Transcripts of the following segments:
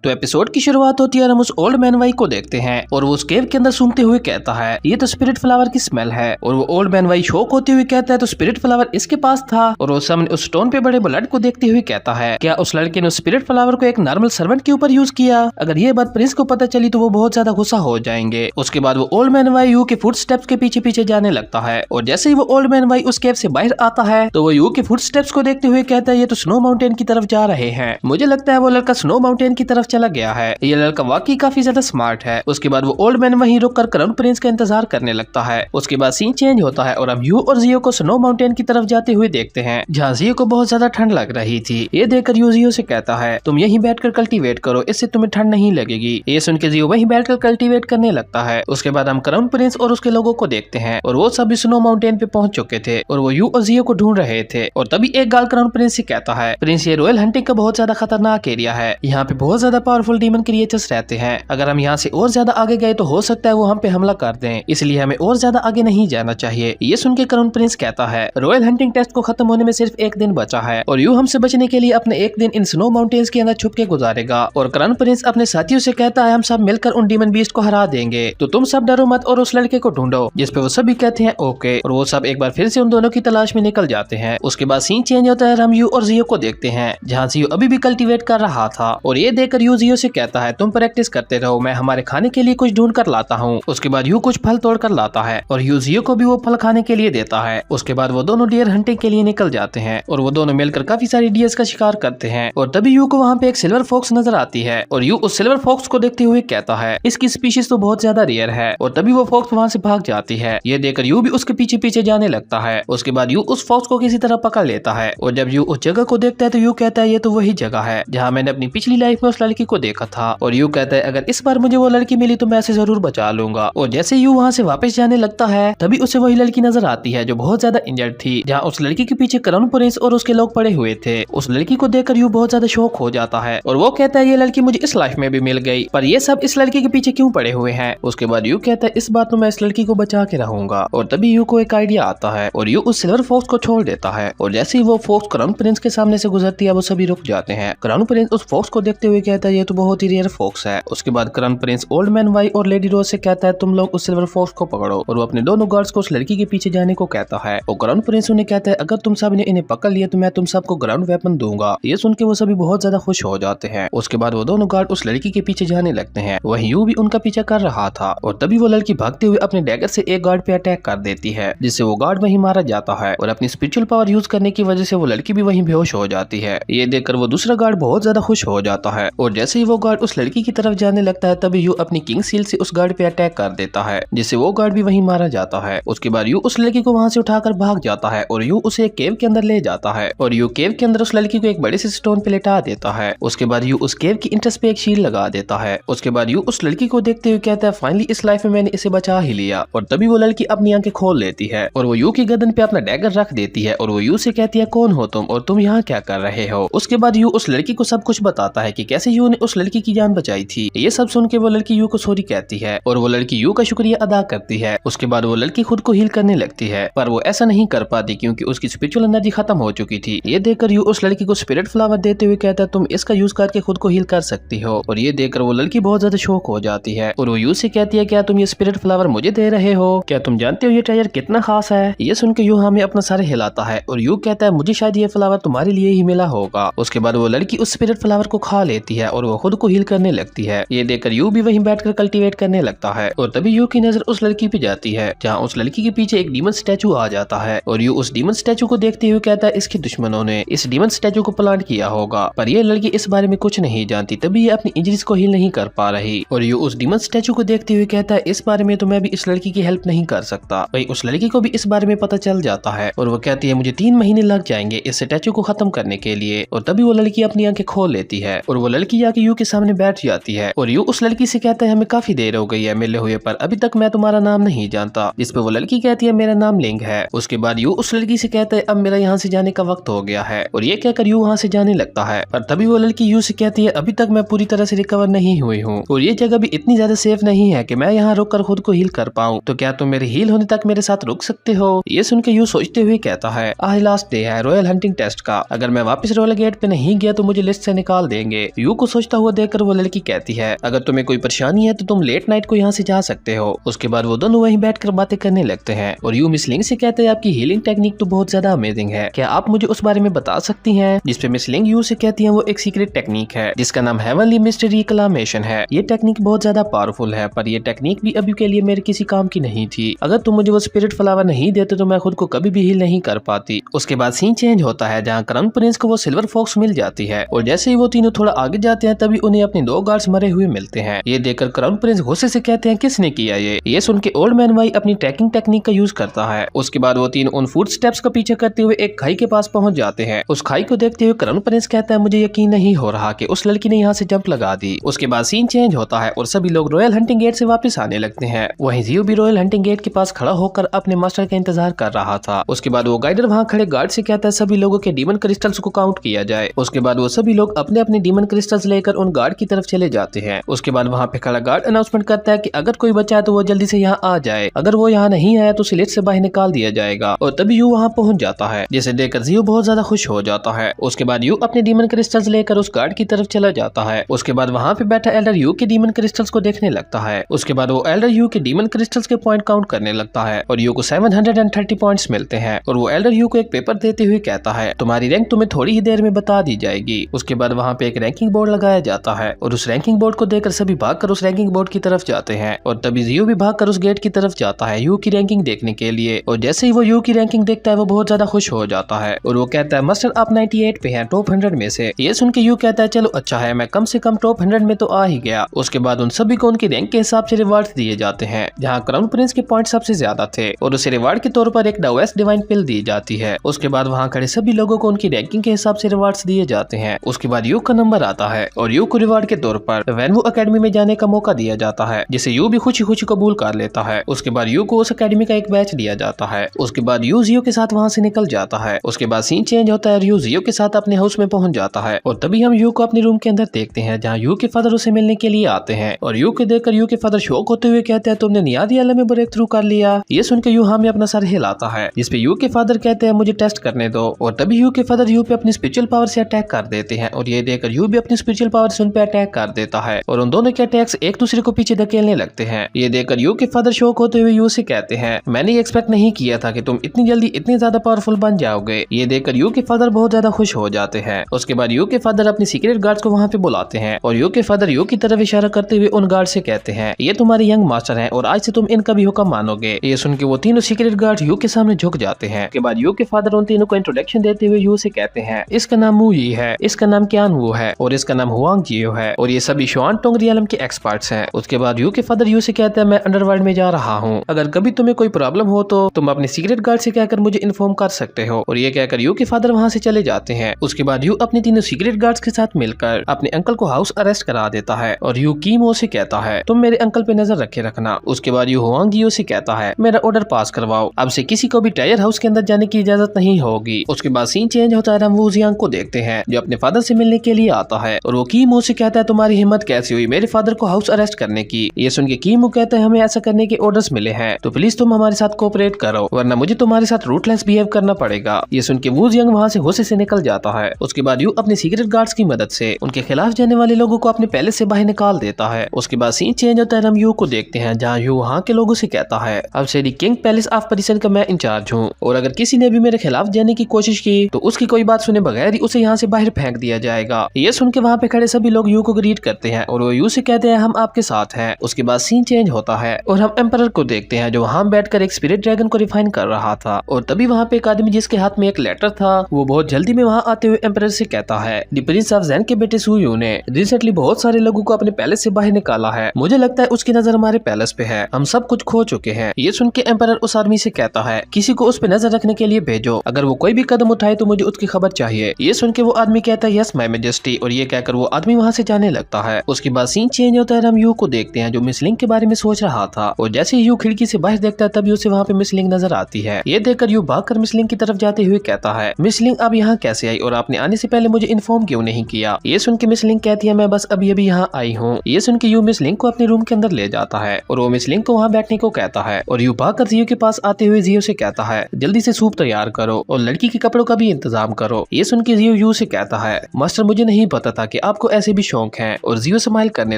तो एपिसोड की शुरुआत होती है और हम उस ओल्ड मैन वाई को देखते हैं और वो उस केव के अंदर सूंघते हुए कहता है ये तो स्पिरिट फ्लावर की स्मेल है। और वो ओल्ड मैन वाई शौक होते हुए कहता है तो स्पिरिट फ्लावर इसके पास था। और वो सामने उस स्टोन पे बड़े ब्लड को देखते हुए कहता है क्या उस लड़के ने उस स्पिरिट फ्लावर को एक नॉर्मल सर्वेंट के ऊपर यूज किया। अगर ये बात प्रिंस को पता चली तो वो बहुत ज्यादा गुस्सा हो जाएंगे। उसके बाद वो ओल्ड मैन वाई यू के फुट स्टेप्स के पीछे पीछे जाने लगता है और जैसे ही वो ओल्ड मैन वाई उस केव से बाहर आता है तो वो यू के फुट स्टेप्स को देखते हुए कहता है ये तो स्नो माउंटेन की तरफ जा रहे हैं। मुझे लगता है वो लड़का स्नो माउंटेन की तरफ चला गया है। ये लड़का वाकई काफी ज्यादा स्मार्ट है। उसके बाद वो ओल्ड मैन वहीं रुककर क्राउन प्रिंस का इंतजार करने लगता है। उसके बाद सीन चेंज होता है और हम यू और जियो को स्नो माउंटेन की तरफ जाते हुए देखते हैं जहाँ जियो को बहुत ज्यादा ठंड लग रही थी। ये देखकर यू जियो से कहता है तुम यहीं बैठकर कल्टीवेट करो, इससे तुम्हें ठंड नहीं लगेगी। ये सुन के जियो वहीं बैठकर कल्टीवेट करने लगता है। उसके बाद हम क्राउन प्रिंस और उसके लोगों को देखते हैं और वो सभी स्नो माउंटेन पे पहुंच चुके थे और वो यू और जियो को ढूंढ रहे थे। और तभी एक गाल क्राउन प्रिंस से कहता है प्रिंस ये रॉयल हंटिंग का बहुत ज्यादा खतरनाक एरिया है, यहाँ पे बहुत ज्यादा पावरफुल डीमन क्रिएचर्स रहते हैं। अगर हम यहाँ से और ज्यादा आगे गए तो हो सकता है वो हम पे हमला कर दें, इसलिए हमें और ज्यादा आगे नहीं जाना चाहिए। ये सुन के क्राउन प्रिंस कहता है रॉयल हंटिंग टेस्ट को खत्म होने में सिर्फ एक दिन बचा है और यू हमसे बचने के लिए अपने एक दिन इन स्नो माउंटेन्स के अंदर छुप के गुजारेगा। और क्राउन प्रिंस अपने साथियों से कहता है हम सब मिलकर उन डीमन बीस्ट को हरा देंगे, तो तुम सब डरो मत और उस लड़के को ढूंढो। जिसपे वो सभी कहते हैं ओके और वो सब एक बार फिर से उन दोनों की तलाश में निकल जाते हैं। उसके बाद सीन चेंज होता है, हम यू और जियो को देखते हैं जहाँ जियो अभी भी कल्टीवेट कर रहा था और ये देखकर यू जियो से कहता है तुम प्रैक्टिस करते रहो, मैं हमारे खाने के लिए कुछ ढूंढ कर लाता हूँ। उसके बाद यू कुछ फल तोड़ कर लाता है और यू जियो को भी वो फल खाने के लिए देता है। उसके बाद वो दोनों डियर हंटिंग के लिए निकल जाते हैं और वो दोनों मिलकर काफी सारी डियर्स का शिकार करते हैं। और तभी यू को वहाँ पे एक सिल्वर फॉक्स नजर आती है और यू उस सिल्वर फॉक्स को देखते हुए कहता है इसकी स्पीशीज तो बहुत ज्यादा रेयर है। और तभी वो फॉक्स वहाँ से भाग जाती है। ये देखकर यू भी उसके पीछे पीछे जाने लगता है। उसके बाद यू उस फॉक्स को किसी तरह पकड़ लेता है और जब यू उस जगह को देखता है तो यू कहता है ये तो वही जगह है जहाँ मैंने अपनी पिछली लाइफ में उस लड़की को देखा था। और यू कहता है अगर इस बार मुझे वो लड़की मिली तो मैं ऐसे जरूर बचा लूंगा। और जैसे यू वहाँ से वापस जाने लगता है तभी उसे वही लड़की नजर आती है जो बहुत ज्यादा इंजर्ड थी, जहाँ उस लड़की के पीछे क्राउन प्रिंस और उसके लोग पड़े हुए थे। उस लड़की को देखकर यू बहुत ज्यादा शौक हो जाता है और वो कहता है ये लड़की मुझे इस लाइफ में भी मिल गई, पर ये सब इस लड़की के पीछे क्यों पड़े हुए हैं। उसके बाद यू कहता है इस बार तो मैं इस लड़की को बचा के रहूंगा। और तभी यू को एक आइडिया आता है और यू उस सिल्वर फॉक्स को छोड़ देता है। और जैसे ही वो फॉक्स क्राउन प्रिंस के सामने से गुजरती है वो सभी रुक जाते हैं। क्राउन प्रिंस उस फॉक्स को देखते हुए कहता है ये तो बहुत ही रेयर फॉक्स है। उसके बाद crown Prince old man why और लेडी रोज से कहता है तुम लोग उस सिल्वर फॉक्स को पकड़ो और वो अपने दोनों गार्ड्स को उस लड़की के पीछे जाने को कहता है। और क्राउन प्रिंस उन्हें कहता है अगर तुम सब ने इन्हें पकड़ लिया तो मैं तुम सबको ग्राउंड वेपन दूंगा। ये सुन के वो सभी बहुत ज्यादा खुश हो जाते हैं। उसके बाद वो दोनों गार्ड उस लड़की के पीछे जाने लगते हैं। वहीं यू भी उनका पीछा कर रहा था और तभी वो लड़की भागते हुए अपने डैगर से एक गार्ड पे अटैक कर देती है जिससे वो गार्ड वहीं मारा जाता है। और अपनी स्पिरिचुअल पावर यूज करने की वजह से वो लड़की भी वहीं बेहोश हो जाती है। ये देखकर वो दूसरा गार्ड बहुत ज्यादा खुश हो जाता है और जैसे ही वो गार्ड उस लड़की की तरफ जाने लगता है तभी यू अपनी किंग सील से उस गार्ड पे अटैक कर देता है जिससे वो गार्ड भी वहीं मारा जाता है। उसके बाद यू उस लड़की को वहां से उठाकर भाग जाता है और यू उसे एक केव के अंदर ले जाता है और यू केव के अंदर उस लड़की को एक बड़े से स्टोन पे लेटा देता है। उसके बाद यू उस केव की इंट्रेस्ट पे एक शील्ड लगा देता है। उसके बाद यू उस लड़की को देखते हुए कहता है फाइनली इस लाइफ में मैंने इसे बचा ही लिया। और तभी वो लड़की अपनी आंखें खोल लेती है और वो यू की गर्दन पे अपना डैगर रख देती है और वो यू से कहती है कौन हो तुम और तुम यहाँ क्या कर रहे हो। उसके बाद यू उस लड़की को सब कुछ बताता है कि कैसे यू ने उस लड़की की जान बचाई थी। ये सब सुन के वो लड़की यू को सॉरी कहती है और वो लड़की यू का शुक्रिया अदा करती है। उसके बाद वो लड़की खुद को हील करने लगती है पर वो ऐसा नहीं कर पाती क्योंकि उसकी स्पिरिचुअल एनर्जी खत्म हो चुकी थी। ये देखकर यू उस लड़की को स्पिरिट फ्लावर देते हुए कहता है तुम इसका यूज करके खुद को हील कर सकती हो। और ये देखकर वो लड़की बहुत ज्यादा शौक हो जाती है और वो यू से कहती है क्या तुम ये स्पिरिट फ्लावर मुझे दे रहे हो, क्या तुम जानते हो ये ट्रेजर कितना खास है। ये सुन के यू हमें अपना सर हिलाता है और यू कहता है मुझे शायद ये फ्लावर तुम्हारे लिए ही मिला होगा। उसके बाद वो लड़की उस स्पिरिट फ्लावर को खा लेती है और वो खुद को हील करने लगती है। ये देखकर यू भी वहीं बैठकर कल्टीवेट करने लगता है और तभी यू की नजर उस लड़की पे जाती है जहाँ उस लड़की के पीछे एक डीमन स्टैचू आ जाता है और यू उस डीमन स्टैचू को देखते हुए कहता है इसके दुश्मनों ने इस डीमन स्टैचू को प्लांट किया होगा। पर ये लड़की इस बारे में कुछ नहीं जानती तभी ये अपनी इंजरीज को हील नहीं कर पा रही। और यू उस डीमन स्टैचू को देखते हुए कहता है इस बारे में तो मैं भी इस लड़की की हेल्प नहीं कर सकता। वही उस लड़की को भी इस बारे में पता चल जाता है और वो कहती है मुझे 3 महीने लग जाएंगे इस स्टैचू को खत्म करने के लिए। और तभी वो लड़की अपनी आंखें खोल लेती है और वो लड़की जाके यू के सामने बैठ जाती है और यू उस लड़की से कहता है हमें काफी देर हो गई है मिले हुए पर अभी तक मैं तुम्हारा नाम नहीं जानता। जिस पे वो लड़की कहती है मेरा नाम लिंग है। उसके बाद यू उस लड़की से कहता है अब मेरा यहाँ से जाने का वक्त हो गया है और ये कहकर यू वहाँ से जाने लगता है। पर तभी वो लड़की यू से कहती है अभी तक मैं पूरी तरह से रिकवर नहीं हुई हूँ और ये जगह भी इतनी ज्यादा सेफ नहीं है कि मैं यहाँ रुक कर खुद को हील कर पाऊँ, तो क्या तुम मेरे हील होने तक मेरे साथ रुक सकते हो। ये सुन के यू सोचते हुए कहता है आज लास्ट डे है रॉयल हंटिंग टेस्ट का, अगर मैं वापस रॉयल गेट पे नहीं गया तो मुझे लिस्ट से निकाल देंगे। यू को सोचता हुआ देखकर वो लड़की कहती है, अगर तुम्हें कोई परेशानी है तो तुम लेट नाइट को यहाँ से जा सकते हो। उसके बाद वो दोनों वहीं बैठकर बातें करने लगते हैं और यू मिस लिंग से कहते हैं, आपकी हीलिंग टेक्निक तो बहुत ज्यादा अमेजिंग है, क्या आप मुझे उस बारे में बता सकती हैं? जिसपे मिस लिंग यू से कहती है, वो एक सीक्रेट टेक्निक है जिसका नाम हेवनली मिस्ट रिक्लामेशन है। ये टेक्निक बहुत ज्यादा पावरफुल है, पर ये टेक्निक भी अभी के लिए मेरे किसी काम की नहीं थी। अगर तुम मुझे वो स्पिरिट फ्लावर नहीं देते तो मैं खुद को कभी भी हील नहीं कर पाती। उसके बाद सीन चेंज होता है जहाँ क्राउन प्रिंस को वो सिल्वर फॉक्स मिल जाती है और जैसे ही वो तीनों थोड़ा आगे जाते हैं तभी उन्हें अपने 2 गार्ड्स मरे हुए मिलते हैं। ये देखकर क्राउन प्रिंस गुस्से से कहते हैं, किसने किया ये सुन के ओल्ड मैन वाई अपनी ट्रैकिंग टेक्निक का यूज करता है। उसके बाद वो तीन उन फुट स्टेप्स का पीछा करते हुए एक खाई के पास पहुंच जाते हैं। उस खाई को देखते हुए क्राउन प्रिंस कहता है, मुझे यकीन नहीं हो रहा कि उस लड़की ने यहाँ से जंप लगा दी। उसके बाद सीन चेंज होता है और सभी लोग रॉयल हंटिंग गेट से वापस आने लगते हैं। वहीं जियो भी रॉयल हंटिंग गेट के पास खड़ा होकर अपने मास्टर का इंतजार कर रहा था। उसके बाद वो गाइडर वहाँ खड़े गार्ड से कहता है, सभी लोगों के डीमन क्रिस्टल्स को काउंट किया जाए। उसके बाद वो सभी लोग अपने अपने डीमन क्रिस्टल्स लेकर उन गार्ड की तरफ चले जाते हैं। उसके बाद वहाँ पे खड़ा गार्ड अनाउंसमेंट करता है कि अगर कोई बचा है तो वो जल्दी से यहाँ आ जाए, अगर वो यहाँ नहीं आया तो स्लेट से बाहर निकाल दिया जाएगा। और तभी यू वहाँ पहुँच जाता है, जिसे देखकर जियो बहुत ज्यादा खुश हो जाता है। उसके बाद यू अपने डीमन क्रिस्टल्स लेकर उस गार्ड की तरफ चला जाता है। उसके बाद वहाँ पे बैठा एल्डर यू के डीमन क्रिस्टल्स को देखने लगता है। उसके बाद वो एल्डर यू के डीमन क्रिस्टल्स के पॉइंट काउंट करने लगता है और यू को 730 पॉइंट्स मिलते हैं। और वो एल्डर यू को एक पेपर देते हुए कहता है, तुम्हारी रैंक तुम्हें थोड़ी ही देर में बता दी जाएगी। उसके बाद वहाँ पे एक रैंकिंग बोर्ड लगाया जाता है और उस रैंकिंग बोर्ड को देखकर सभी भागकर उस रैंकिंग बोर्ड की तरफ जाते हैं। और तभी जियो भी भागकर उस गेट की तरफ जाता है यू की रैंकिंग देखने के लिए। और जैसे ही वो यू की रैंकिंग देखता है वो बहुत ज्यादा खुश हो जाता है और वो कहता है, मास्टर आप 98 पे हैं टॉप 100 में से। ये सुन के यू कहता है, चलो अच्छा है, मैं कम से कम टॉप 100 में तो आ ही गया। उसके बाद उन सभी को उनकी रैंक के हिसाब से रिवार्ड दिए जाते हैं, जहाँ क्राउन प्रिंस के पॉइंट सबसे ज्यादा थे और उसे रिवार्ड के तौर पर एक डावेस डिवाइन पिल दी जाती है। उसके बाद वहाँ खड़े सभी लोगों को उनकी रैंकिंग के हिसाब से रिवार्ड्स दिए जाते हैं। उसके बाद यू का नंबर आता है और यू को रिवार्ड के तौर पर वेनवू एकेडमी में जाने का मौका दिया जाता है, जिसे यू भी खुशी खुशी कबूल कर लेता है। उसके बाद यू को उस एकेडमी का एक बैच दिया जाता है। उसके बाद यू जियो के साथ वहाँ से निकल जाता है। उसके बाद सीन चेंज होता है, यू जियो के साथ अपने हाउस में पहुंच जाता है और तभी हम यू को अपने रूम के अंदर देखते हैं, जहाँ यू के फादर उसे मिलने के लिए आते हैं। और यू को देखकर यू के फादर शौक होते हुए कहते हैं, तुमने नियादी आलम में ब्रेक थ्रू कर लिया। ये सुनकर यू हाँ में अपना सर हिलाता है, जिसपे यू के फादर कहते हैं, मुझे टेस्ट करने दो। और तभी यू के फादर यू पे अपनी स्पिरिचुअल पावर से अटैक कर देते हैं और ये देखकर यू भी अपनी स्पिरिचुअल पावर से उन पे अटैक कर देता है और उन दोनों के अटैक्स एक दूसरे को पीछे धकेलने लगते हैं। ये देखकर यू के फादर शौक होते हुए यू से कहते हैं, मैंने एक्सपेक्ट नहीं किया था कि तुम इतनी जल्दी इतने ज्यादा पावरफुल बन जाओगे। ये देखकर यू के फादर बहुत ज्यादा खुश हो जाते हैं। उसके बाद यू के फादर अपने सीक्रेट गार्ड्स को वहाँ पे बुलाते हैं और यू के फादर यू की तरफ इशारा करते हुए उन गार्ड से कहते हैं, ये तुम्हारे यंग मास्टर हैं और आज से तुम इनका भी हुक्म मानोगे। ये सुन के वो तीनों सीक्रेट गार्ड यू के सामने झुक जाते हैं। उसके बाद यू के फादर उन तीनों को इंट्रोडक्शन देते हुए यू से कहते हैं, इसका नाम मू यी है, इसका नाम क्यान वू है और इसका नाम हुआंग जियो है और ये सभी शुआन टोंग रियलम के एक्सपर्ट्स हैं। उसके बाद यू के फादर यू से कहते हैं, मैं अंडरवर्ल्ड में जा रहा हूँ, अगर कभी तुम्हें कोई प्रॉब्लम हो तो तुम अपने सीक्रेट गार्ड से कहकर मुझे इन्फॉर्म कर सकते हो। और ये कहकर यू के फादर वहाँ से चले जाते हैं। उसके बाद यू अपने तीनों सीक्रेट गार्ड्स के साथ मिलकर अपने अंकल को हाउस अरेस्ट करा देता है और यू कीमो से कहता है, तुम मेरे अंकल पे नजर रखे रखना। उसके बाद यू हुआंग जियो से कहता है, मेरा ऑर्डर पास करवाओ, अब से किसी को भी टायर हाउस के अंदर जाने की इजाजत नहीं होगी। उसके बाद सीन चेंज होता है, हम वू जियांग को देखते हैं जो अपने फादर से मिलने के लिए आता है और वो कीमो से कहता है, तुम्हारी हिम्मत कैसी हुई मेरे फादर को हाउस अरेस्ट करने की। ये सुन के कीमो कहता है, हमें ऐसा करने के ऑर्डर्स मिले हैं तो प्लीज तुम हमारे साथ कोऑपरेट करो वरना मुझे तुम्हारे साथ रूटलेस बिहेव करना पड़ेगा। ये सुन के वू जियांग वहाँ से गुस्से से निकल जाता है। उसके बाद यू अपने सीक्रेट गार्ड्स की मदद से उनके खिलाफ जाने वाले लोगों को अपने पैलेस से बाहर निकाल देता है। उसके बाद सीन चेंज होता है, हम यू को देखते हैं जहाँ यू वहाँ के लोगों से कहता है, अब से किंग पैलेस ऑफ परिसन का मैं इंचार्ज हूँ और अगर किसी ने भी मेरे खिलाफ जाने की कोशिश की तो उसकी कोई बात सुने बगैर ही उसे यहाँ से बाहर फेंक दिया जाएगा। ये सुन के वहाँ पे खड़े सभी लोग यू को ग्रीट करते हैं और वो यू से कहते हैं, हम आपके साथ हैं। उसके बाद सीन चेंज होता है और हम एम्परर को देखते हैं जो वहाँ बैठकर एक स्पिरिट ड्रैगन को रिफाइन कर रहा था और तभी वहाँ पे एक आदमी जिसके हाथ में एक लेटर था वो बहुत जल्दी में वहाँ आते हुए एम्परर से कहता है, द प्रिंस ऑफ ज़ेन के बेटे सू यू ने रिसेंटली बहुत सारे लोगों को अपने पैलेस से बाहर निकाला है, मुझे लगता है उसकी नजर हमारे पैलेस पे है, हम सब कुछ खो चुके हैं। ये सुन के एम्परर उस आदमी से कहता है, किसी को उस पे नजर रखने के लिए भेजो, अगर वो कोई भी कदम उठाए तो मुझे उसकी खबर चाहिए। ये सुन के वो आदमी कहता है, यस माय मैजेस्टी, और ये कहकर वो आदमी वहाँ से जाने लगता है। उसके बाद सीन चेंज होता है, हम यू को देखते हैं जो मिस लिंग के बारे में सोच रहा था और जैसे यू खिड़की से बाहर देखता है तभी उसे वहाँ पे मिस लिंग नजर आती है। ये देखकर यू भागकर मिस लिंग की तरफ जाते हुए कहता है, मिस लिंग आप यहाँ कैसे आई और आपने आने से पहले मुझे इन्फॉर्म क्यों नहीं किया। ये सुन के मिस लिंग कहती है, मैं बस अभी अभी यहाँ आई हूँ। ये सुन के यू मिस लिंग को अपने रूम के अंदर ले जाता है और वो मिस लिंग को वहाँ बैठने को कहता है और यू भागकर जियो के पास आते हुए जियो से कहता है, जल्दी से सूप तैयार करो और लड़की के कपड़ों का भी इंतजाम करो। ये सुन के जियो यू से कहता है, मास्टर मुझे नहीं पता था कि आपको ऐसे भी शौक हैं और जियो स्माइल करने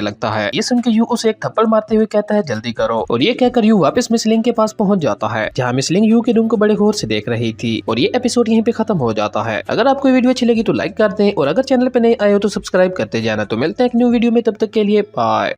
लगता है। ये सुनकर यू उसे एक थप्पड़ मारते हुए कहता है जल्दी करो, और ये कहकर यू वापस मिस लिंग के पास पहुंच जाता है, जहाँ मिस लिंग यू के रूम को बड़े गौर से देख रही थी। और ये एपिसोड यहीं पे खत्म हो जाता है। अगर आपको वीडियो अच्छी लगी तो लाइक कर दें, और अगर चैनल पे नए आए हो तो सब्सक्राइब करते जाना। तो मिलते हैं एक न्यू वीडियो में, तब तक के लिए बाय।